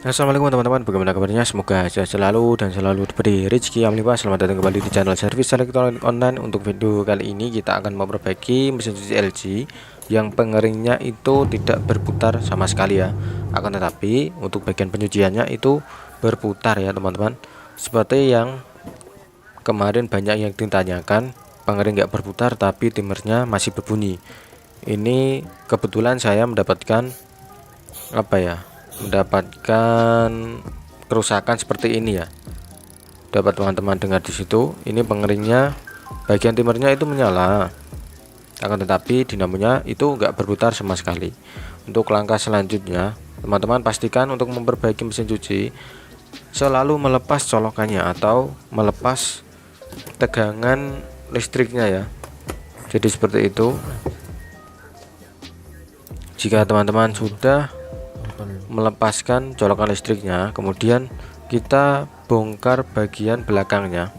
Assalamualaikum teman-teman, bagaimana kabarnya? Semoga sehat selalu dan selalu diberi rezeki yang melimpah. Selamat datang kembali di channel servis elektronik online. Untuk video kali ini kita akan memperbaiki mesin cuci LG yang pengeringnya itu tidak berputar sama sekali ya. Akan tetapi untuk bagian penyuciannya itu berputar ya teman-teman. Seperti yang kemarin banyak yang ditanyakan, pengering nggak berputar tapi timernya masih berbunyi. Ini kebetulan saya mendapatkan mendapatkan kerusakan seperti ini ya. Dapat teman-teman dengar di situ, ini pengeringnya bagian timernya itu menyala, akan tetapi dinamonya itu enggak berputar sama sekali. Untuk langkah selanjutnya, teman-teman pastikan untuk memperbaiki mesin cuci selalu melepas colokannya atau melepas tegangan listriknya ya. Jadi seperti itu. Jika teman-teman sudah melepaskan colokan listriknya, kemudian kita bongkar bagian belakangnya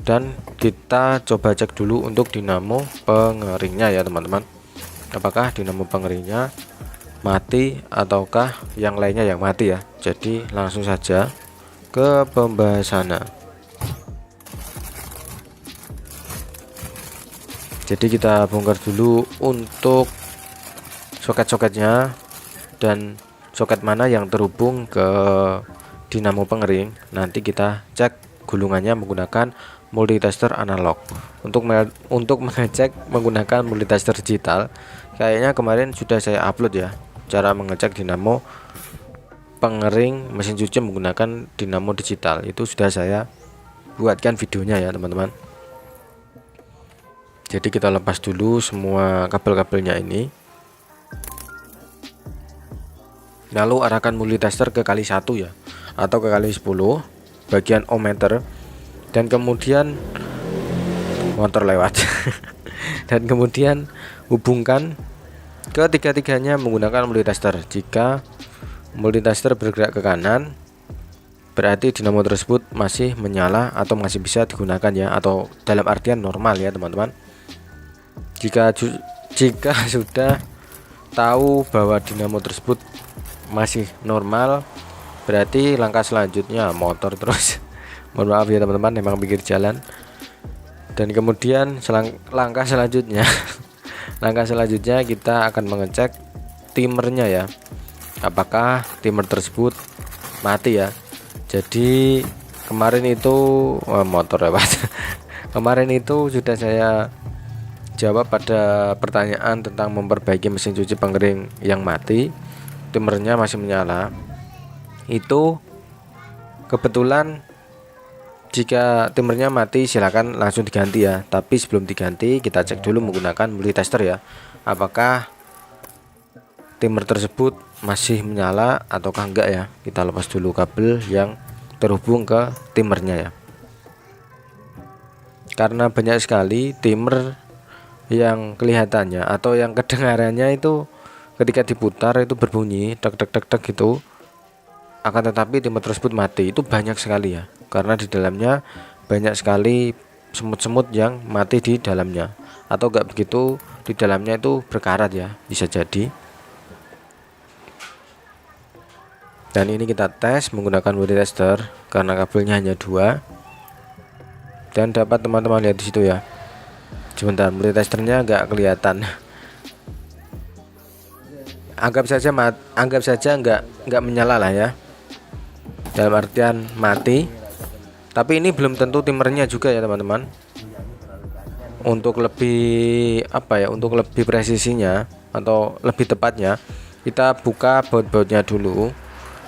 dan kita coba cek dulu untuk dinamo pengeringnya ya teman-teman, apakah dinamo pengeringnya mati ataukah yang lainnya yang mati ya. Jadi langsung saja ke pembahasannya. Jadi kita bongkar dulu untuk soket-soketnya dan soket mana yang terhubung ke dinamo pengering. Nanti kita cek gulungannya menggunakan multitester analog. Untuk mengecek menggunakan multitester digital, kayaknya kemarin sudah saya upload ya, cara mengecek dinamo pengering mesin cuci menggunakan dinamo digital. Itu sudah saya buatkan videonya ya teman-teman. Jadi kita lepas dulu semua kabel-kabelnya ini, lalu arahkan multitester ke kali 1 ya, atau ke kali 10 bagian ohmmeter, dan kemudian motor lewat dan kemudian hubungkan ketiga-tiganya menggunakan multitester. Jika multitester bergerak ke kanan, berarti dinamo tersebut masih menyala atau masih bisa digunakan ya, atau dalam artian normal ya teman-teman. Jika sudah tahu bahwa dinamo tersebut masih normal, berarti langkah selanjutnya motor terus. Mohon maaf ya teman-teman, memang pinggir jalan. Dan kemudian langkah selanjutnya langkah selanjutnya kita akan mengecek timernya ya, apakah timer tersebut mati ya. Jadi kemarin itu motor lewat kemarin itu sudah saya jawab pada pertanyaan tentang memperbaiki mesin cuci pengering yang mati, timernya masih menyala. Itu kebetulan jika timernya mati silakan langsung diganti ya, tapi sebelum diganti kita cek dulu menggunakan multitester ya, apakah timer tersebut masih menyala ataukah enggak ya. Kita lepas dulu kabel yang terhubung ke timernya ya, karena banyak sekali timer yang kelihatannya atau yang kedengarannya itu ketika diputar itu berbunyi tek tek tek tek gitu, akan tetapi timer tersebut mati. Itu banyak sekali ya, karena di dalamnya banyak sekali semut-semut yang mati di dalamnya, atau enggak begitu di dalamnya itu berkarat ya, bisa jadi. Dan ini kita tes menggunakan multitester karena kabelnya hanya 2, dan dapat teman-teman lihat di situ ya. Sebentar, multitesternya enggak kelihatan. Anggap saja enggak menyala lah ya, dalam artian mati. Tapi ini belum tentu timernya juga ya teman-teman. Untuk lebih untuk lebih presisinya atau lebih tepatnya, kita buka baut-bautnya dulu,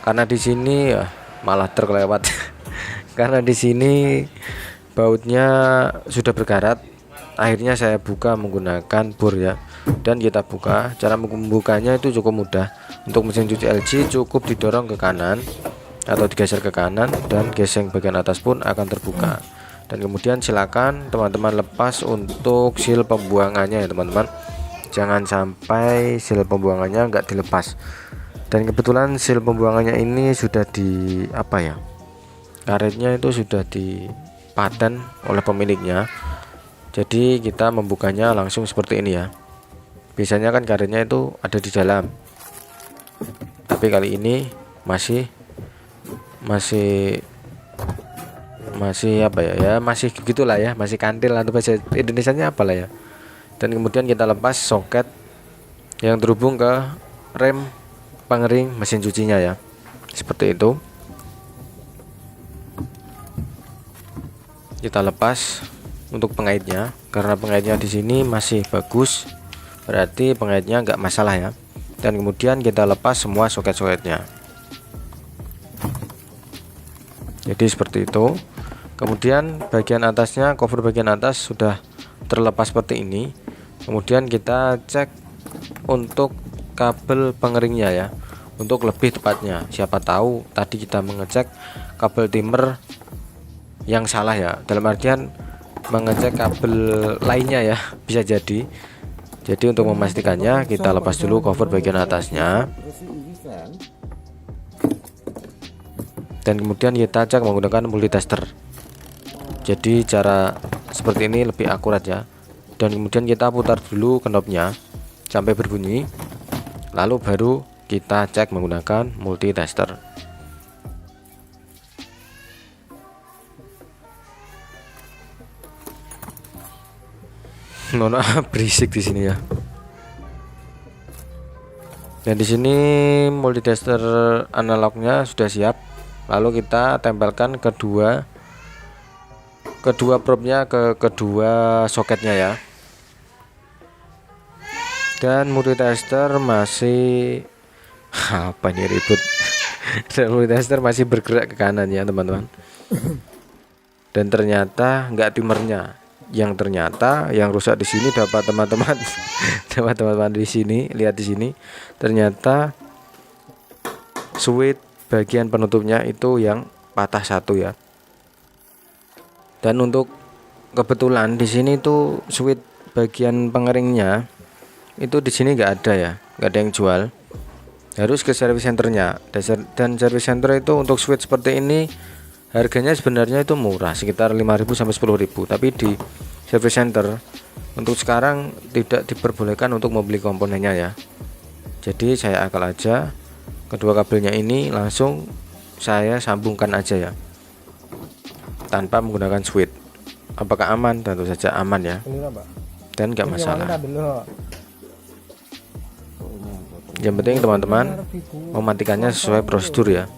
karena di sini malah terkelewat karena di sini bautnya sudah berkarat. Akhirnya saya buka menggunakan bor ya, dan kita buka. Cara membukanya itu cukup mudah. Untuk mesin cuci LG cukup didorong ke kanan atau digeser ke kanan, dan geseng bagian atas pun akan terbuka. Dan kemudian silakan teman-teman lepas untuk seal pembuangannya ya teman-teman. Jangan sampai seal pembuangannya enggak dilepas. Dan kebetulan seal pembuangannya ini sudah karetnya itu sudah dipaten oleh pemiliknya. Jadi kita membukanya langsung seperti ini ya. Biasanya kan karetnya itu ada di dalam, tapi kali ini masih masih masih apa ya, masih gitulah ya, masih kantil atau bahasa Indonesianya apalah ya. Dan kemudian kita lepas soket yang terhubung ke rem pengering mesin cucinya ya, seperti itu. Kita lepas untuk pengaitnya, karena pengaitnya di sini masih bagus, berarti pengaitnya nggak masalah ya. Dan kemudian kita lepas semua soket-soketnya, jadi seperti itu. Kemudian bagian atasnya, cover bagian atas sudah terlepas seperti ini. Kemudian kita cek untuk kabel pengeringnya ya, untuk lebih tepatnya, siapa tahu tadi kita mengecek kabel timer yang salah ya, dalam artian mengecek kabel lainnya ya, bisa jadi. Jadi untuk memastikannya kita lepas dulu cover bagian atasnya, dan kemudian kita cek menggunakan multitester. Jadi cara seperti ini lebih akurat ya. Dan kemudian kita putar dulu knobnya sampai berbunyi, lalu baru kita cek menggunakan multitester. Nona berisik di sini ya. Dan di sini multitester analognya sudah siap. Lalu kita tempelkan kedua probnya ke kedua soketnya ya. Dan multitester masih apa nih ribut. Dan multitester masih bergerak ke kanan ya teman-teman. Dan ternyata nggak timernya. Yang ternyata yang rusak di sini dapat teman-teman teman-teman di sini, lihat di sini, ternyata switch bagian penutupnya itu yang patah satu ya. Dan untuk kebetulan di sini tuh switch bagian pengeringnya itu di sini nggak ada ya, nggak ada yang jual, harus ke service centernya. Dan service center itu untuk switch seperti ini harganya sebenarnya itu murah, sekitar 5.000 sampai 10.000, tapi di service center untuk sekarang tidak diperbolehkan untuk membeli komponennya ya. Jadi saya akal aja, kedua kabelnya ini langsung saya sambungkan aja ya, tanpa menggunakan switch. Apakah aman? Tentu saja aman ya, dan nggak masalah. Yang penting teman-teman mematikannya sesuai prosedur ya.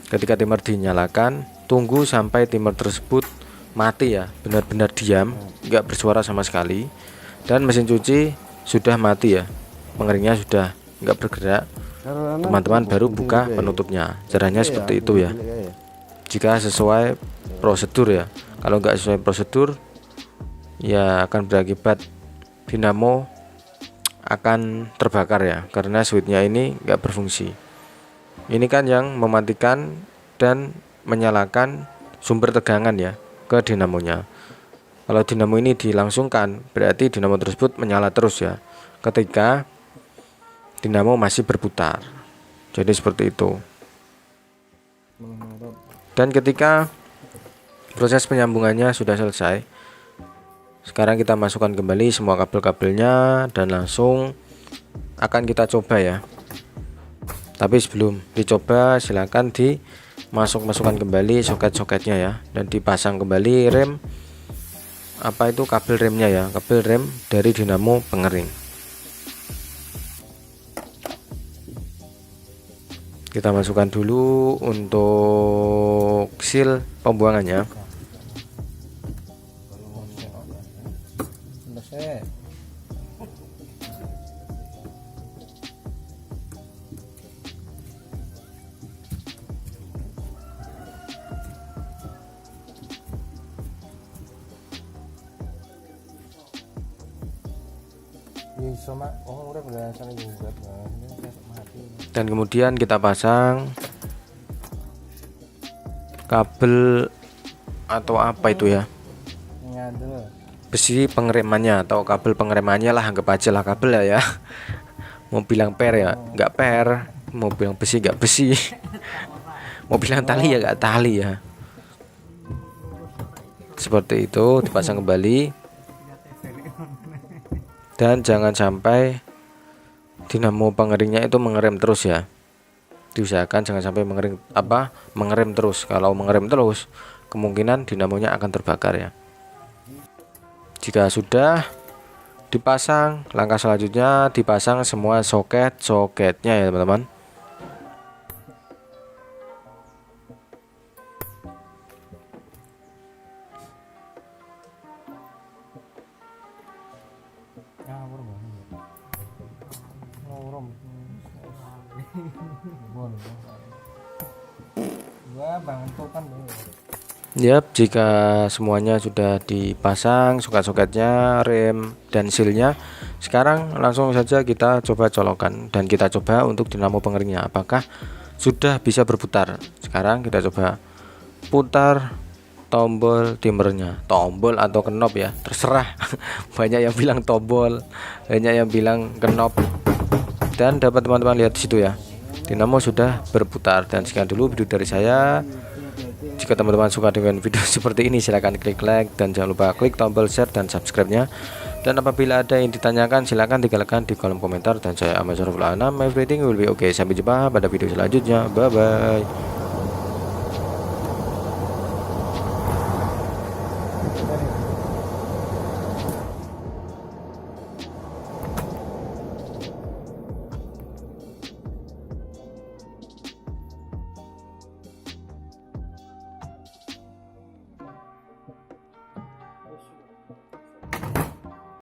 Ketika timer dinyalakan, tunggu sampai timer tersebut mati ya, benar-benar diam, nggak bersuara sama sekali, dan mesin cuci sudah mati ya, pengeringnya sudah nggak bergerak. Teman-teman baru buka penutupnya. Caranya seperti itu ya, jika sesuai prosedur ya. Kalau nggak sesuai prosedur ya akan berakibat dinamo akan terbakar ya, karena switchnya ini nggak berfungsi. Ini kan yang mematikan dan menyalakan sumber tegangan ya ke dinamonya. Kalau dinamo ini dilangsungkan, berarti dinamo tersebut menyala terus ya ketika dinamo masih berputar. Jadi seperti itu. Dan ketika proses penyambungannya sudah selesai, sekarang kita masukkan kembali semua kabel-kabelnya dan langsung akan kita coba ya. Tapi sebelum dicoba silakan dimasukkan kembali soket-soketnya ya, dan dipasang kembali rem, apa itu kabel remnya ya, kabel rem dari dinamo pengering. Kita masukkan dulu untuk seal pembuangannya. Dan kemudian kita pasang kabel atau apa itu ya, besi pengeremannya atau kabel pengeremannya lah, anggap aja lah kabel ya. Mau bilang per ya nggak per, mau bilang besi nggak besi, mau bilang tali ya nggak tali ya. Seperti itu, dipasang kembali. Dan jangan sampai dinamo pengeringnya itu mengerem terus ya. diusahakan jangan sampai mengerem terus. Kalau mengerem terus kemungkinan dinamonya akan terbakar ya. Jika sudah dipasang, langkah selanjutnya dipasang semua soket-soketnya ya teman-teman. Yap, jika semuanya sudah dipasang soket-soketnya, rem dan sealnya, sekarang langsung saja kita coba colokkan dan kita coba untuk dinamo pengeringnya apakah sudah bisa berputar. Sekarang kita coba putar tombol dimmernya, tombol atau knob ya, terserah. Banyak yang bilang tombol, banyak yang bilang knob. Dan dapat teman-teman lihat di situ ya, dinamo sudah berputar. Dan sekian dulu video dari saya. Jika teman-teman suka dengan video seperti ini, silahkan klik like dan jangan lupa klik tombol share dan subscribe-nya. Dan apabila ada yang ditanyakan, silahkan tinggalkan di kolom komentar. Dan saya Ahmad Syariful Anam, everything will be okay. Sampai jumpa pada video selanjutnya. Bye bye.